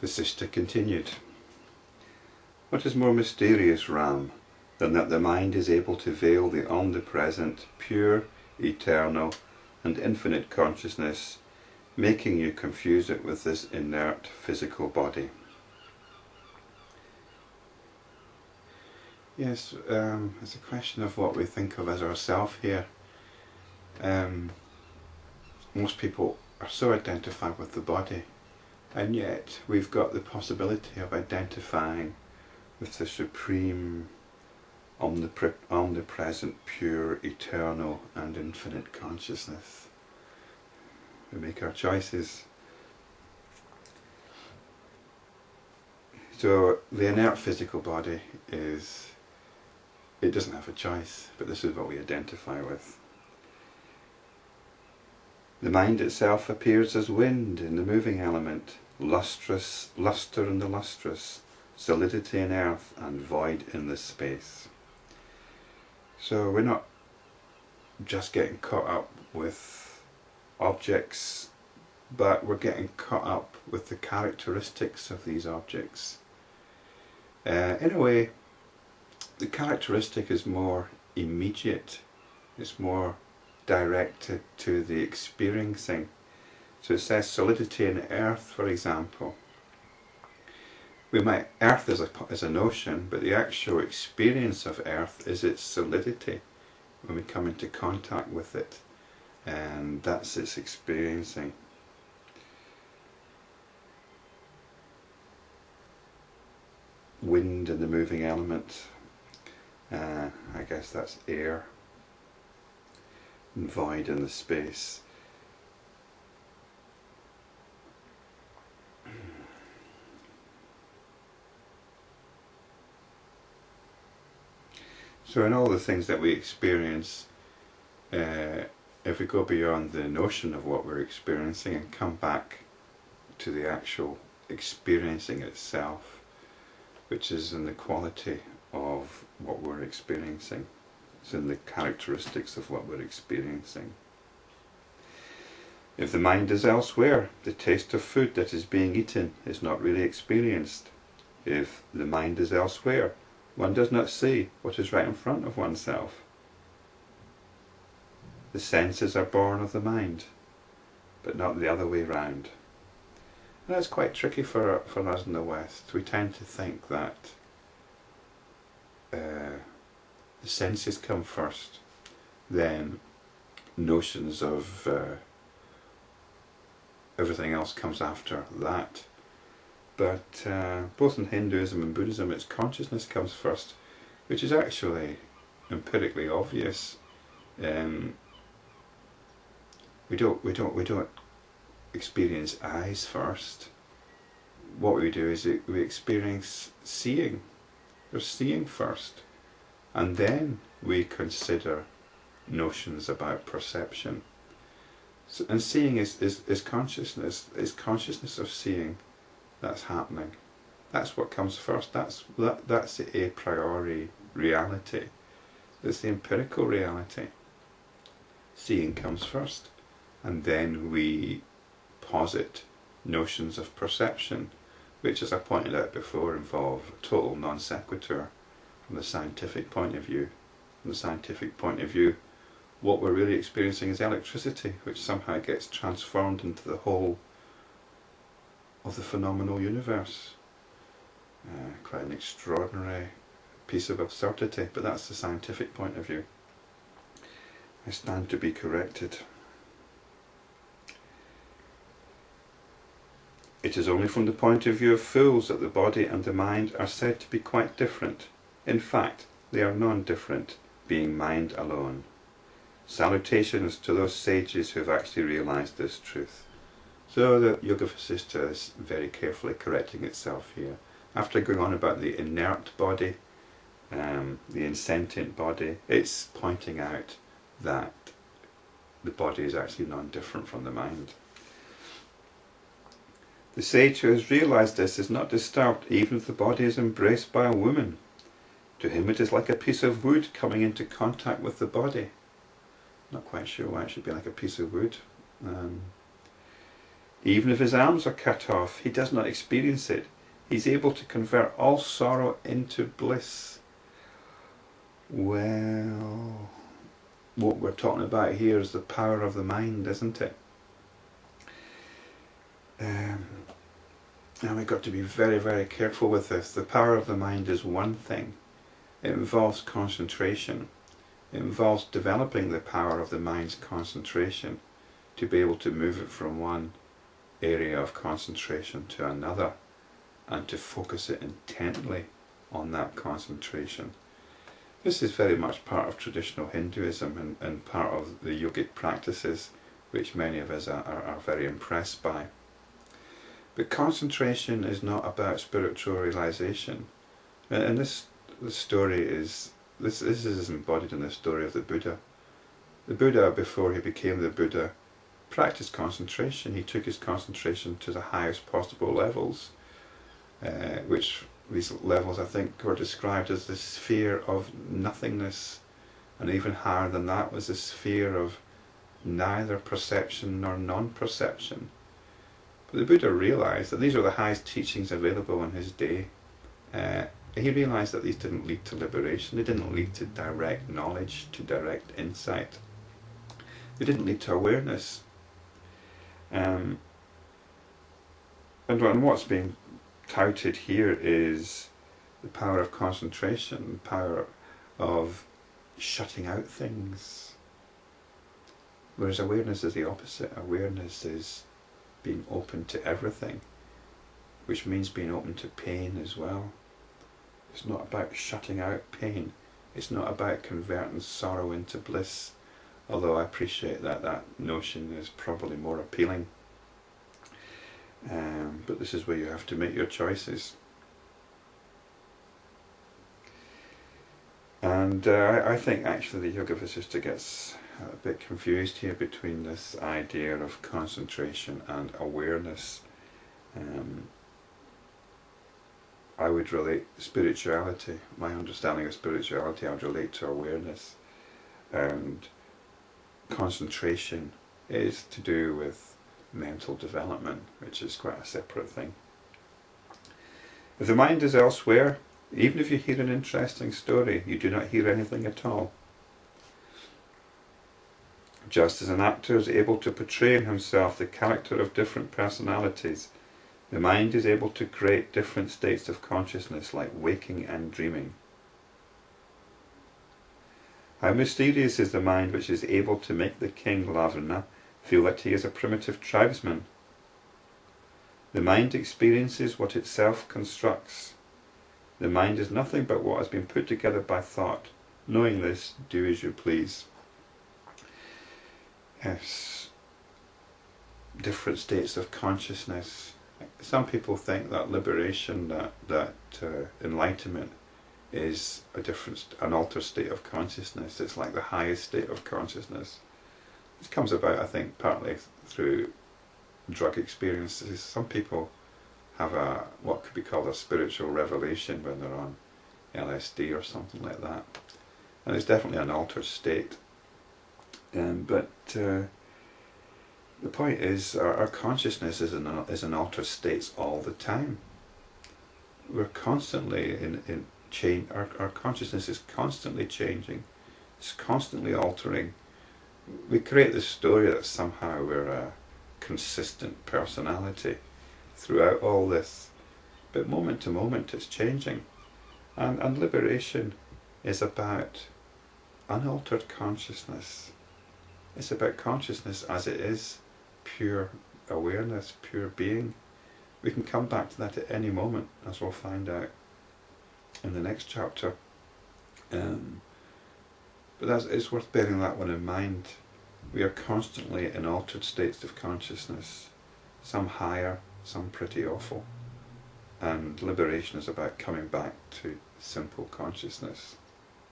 Vasistha continued. What is more mysterious, Ram, than that the mind is able to veil the omnipresent, pure, eternal, and infinite consciousness, making you confuse it with this inert physical body? Yes, it's a question of what we think of as ourself here. Most people are so identified with the body, and yet we've got the possibility of identifying with the supreme, omnipresent, pure, eternal and infinite consciousness. We make our choices. So the inert physical body it doesn't have a choice, but this is what we identify with. The mind itself appears as wind in the moving element, luster in the lustrous, solidity in earth, and void in the space. So we're not just getting caught up with objects, but we're getting caught up with the characteristics of these objects. In a way, the characteristic is more immediate, it's more directed to the experiencing. So it says solidity in earth, for example. Earth is a notion, but the actual experience of earth is its solidity when we come into contact with it, and that's its experiencing. Wind and the moving element, I guess that's air, and void in the space. So in all the things that we experience, if we go beyond the notion of what we're experiencing and come back to the actual experiencing itself, which is in the quality of what we're experiencing, it's in the characteristics of what we're experiencing. If the mind is elsewhere, the taste of food that is being eaten is not really experienced. If the mind is elsewhere, one does not see what is right in front of oneself. The senses are born of the mind, but not the other way round. And that's quite tricky for us in the West. We tend to think that the senses come first, then notions of everything else comes after that. But both in Hinduism and Buddhism, it's consciousness comes first, which is actually empirically obvious. We don't experience eyes first. What we do is we experience seeing. We're seeing first, and then we consider notions about perception. So, and seeing is consciousness. It's consciousness of seeing that's happening. That's what comes first. That's the a priori reality. It's the empirical reality. Seeing comes first, and then we posit notions of perception, which, as I pointed out before, involve total non sequitur from the scientific point of view. From the scientific point of view, what we're really experiencing is electricity, which somehow gets transformed into the whole of the phenomenal universe. Quite an extraordinary piece of absurdity, but that's the scientific point of view. I stand to be corrected. It is only from the point of view of fools that the body and the mind are said to be quite different. In fact, they are non-different, being mind alone. Salutations to those sages who have actually realized this truth. So the Yoga Vasistha is very carefully correcting itself here. After going on about the inert body, the insentient body, it's pointing out that the body is actually non-different from the mind. The sage who has realized this is not disturbed even if the body is embraced by a woman. To him it is like a piece of wood coming into contact with the body. Not quite sure why it should be like a piece of wood. Even if his arms are cut off, he does not experience it. He's able to convert all sorrow into bliss. Well, what we're talking about here is the power of the mind, isn't it? And we've got to be very, very careful with this. The power of the mind is one thing. It involves concentration. It involves developing the power of the mind's concentration to be able to move it from one area of concentration to another and to focus it intently on that concentration. This is very much part of traditional Hinduism and part of the yogic practices which many of us are very impressed by. But concentration is not about spiritual realization. And this story is, this is embodied in the story of the Buddha. The Buddha, before he became the Buddha, practiced concentration. He took his concentration to the highest possible levels, which these levels I think were described as the sphere of nothingness, and even higher than that was the sphere of neither perception nor non-perception. But the Buddha realized that these were the highest teachings available in his day. He realized that these didn't lead to liberation, they didn't lead to direct knowledge, to direct insight. They didn't lead to awareness. And what's being touted here is the power of concentration, the power of shutting out things. Whereas awareness is the opposite. Awareness is being open to everything, which means being open to pain as well. It's not about shutting out pain. It's not about converting sorrow into bliss, although I appreciate that that notion is probably more appealing. But this is where you have to make your choices. And I think actually the Yoga Vasistha gets a bit confused here between this idea of concentration and awareness. I would relate spirituality, my understanding of spirituality, I would relate to awareness. And concentration is to do with mental development, which is quite a separate thing. If the mind is elsewhere, even if you hear an interesting story, you do not hear anything at all. Just as an actor is able to portray in himself the character of different personalities, the mind is able to create different states of consciousness like waking and dreaming. How mysterious is the mind which is able to make the king Ravana feel that he is a primitive tribesman. The mind experiences what itself constructs. The mind is nothing but what has been put together by thought. Knowing this, do as you please. Yes, different states of consciousness. Some people think that liberation, that enlightenment is an altered state of consciousness. It's like the highest state of consciousness. This comes about, I think, partly through drug experiences. Some people have what could be called a spiritual revelation when they're on LSD or something like that. And it's definitely an altered state. But the point is, our consciousness is in altered states all the time. We're constantly in change. Our consciousness is constantly changing. It's constantly altering. We create this story that somehow we're a consistent personality throughout all this, but moment to moment it's changing. And liberation is about unaltered consciousness. It's about consciousness as it is, pure awareness, pure being. We can come back to that at any moment, as we'll find out in the next chapter. But it's worth bearing that one in mind. We are constantly in altered states of consciousness, some higher, some pretty awful. And liberation is about coming back to simple consciousness.